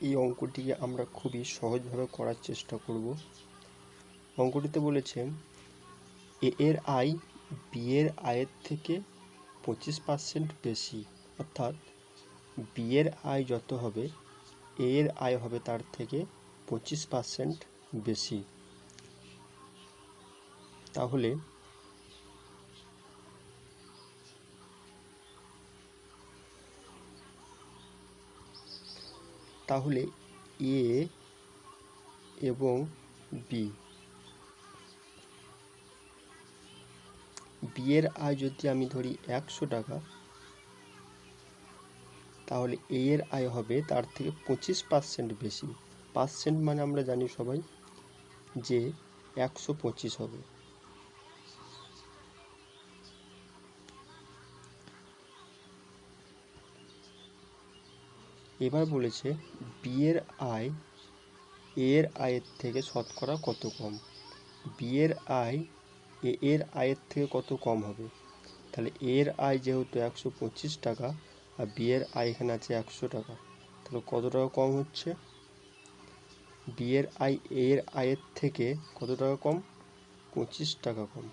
এই অঙ্কটিকে আমরা খুবই সহজভাবে করার চেষ্টা করব। অঙ্কটিতে বলেছে এ এর আয় বি এর আয়ের থেকে 25% বেশি, অর্থাৎ বি এর আয় যত হবে এ এর আয় হবে তার থেকে 25% বেশি। তাহলে এ এবং বি এর আয় যদি আমি ধরি 100 টাকা, তাহলে এ এর আয় হবে তার থেকে 25% বেশি। পার্সেন্ট মানে আমরা জানি সবাই যে 125 হবে। এবার বলেছে বি এর আয় এ এর আয়ের থেকে শতকরা কত কম। বি এর আয় এ এর আয়ের থেকে কত কম হবে, তাহলে এর আয় যেহেতু 125 টাকা আর বি এর আয় এখানে আছে 100 টাকা, তাহলে কত টাকা কম হচ্ছে? বি এর আয় এর আয়ের থেকে কত টাকা কম? 25 টাকা কম।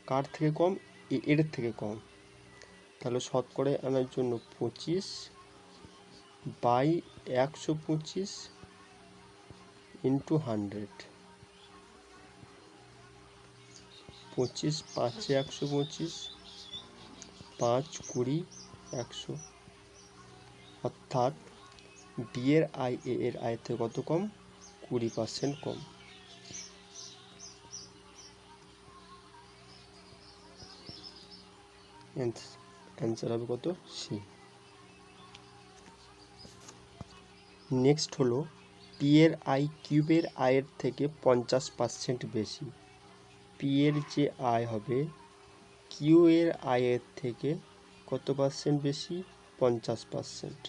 কার থেকে কম? এর থেকে কম। তাহলে শতকরায় আনার জন্য 25/125 ইন্টু 100। 25 5 125, 5 20 100, অর্থাৎ বি এর আয় এ এর আয় থেকে কত কম? 20% কম। অ্যান্সার হবে কত? সি। নেক্সট হলো পি এর আয় কিউবের আয়ের থেকে 50% বেশি। পি এর যে আয় হবে কিউ এর আয়ের থেকে কত পার্সেন্ট বেশি? 50%।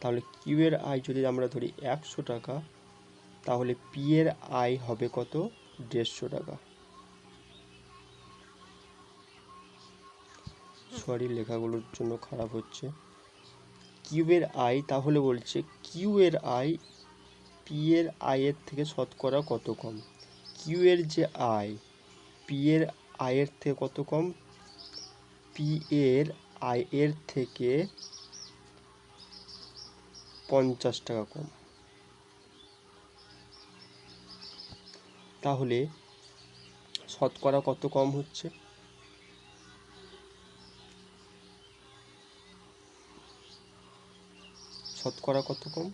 তাহলে কিউ এর আয় যদি আমরা ধরি 100 টাকা, তাহলে পি এর আয় হবে কত? 150 টাকা। সরি, লেখাগুলোর জন্য খারাপ হচ্ছে। কিউ এর আয়, তাহলে বলছে কিউ এর আয় পি এর আয়ের থেকে শতকরা কত কম। কিউ এর যে আয় পি এর আয়ের থেকে কত কম? পি এর আয়ের থেকে 50 টাকা কম। তাহলে শতকরা কত কম হচ্ছে? শতকরা কত কম?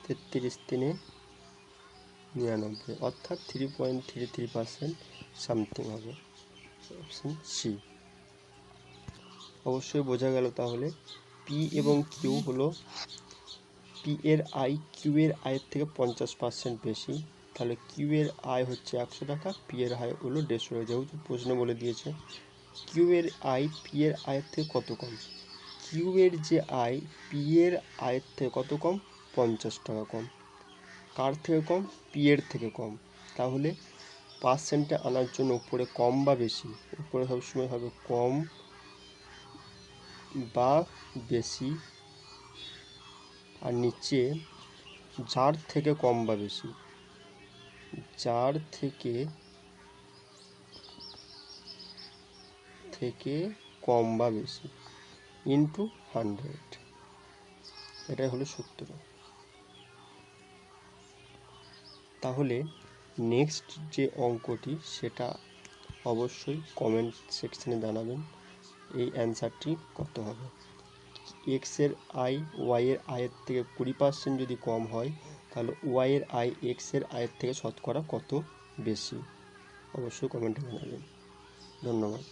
তেত্রিশ 3×99, অর্থাৎ 3.33% সামথিং হবে। Option C. অবশ্যই বোঝা গেল। তাহলে পি এবং কিউ হলো পি এর আয় কিউ এর আয়ের থেকে 50% বেশি। তাহলে কিউ এর আয় হচ্ছে 100 টাকা, পি এর আয় হলো 150 টাকা। যেহেতু প্রশ্ন বলে দিয়েছে কিউ এর আয় পি এর আয়ের থেকে কত কম, কিউ এর যে আয় পি এর আয়ের থেকে কত কম? 50 টাকা কম। কার থেকে কম? পি এর থেকে কম। তাহলে পার্সেন্টে আনার জন্য উপরে কম বা বেশি, উপরে সবসময় হবে কম বা বেশি, আর নিচে যার থেকে কম বা বেশি, যার থেকে কম বা বেশি ইন্টু 100। এটাই হলো সূত্র। তাহলে নেক্সট যে অঙ্কটি সেটা অবশ্যই কমেন্ট সেকশনে জানাবেন এই অ্যান্সারটি কত হবে। এক্স এর আয় ওয়াই এর আয়ের থেকে 20% যদি কম হয়, তাহলে ওয়াই এর আয় এক্স এর আয়ের থেকে শতকরা কত বেশি? অবশ্যই কমেন্টে জানাবেন। ধন্যবাদ।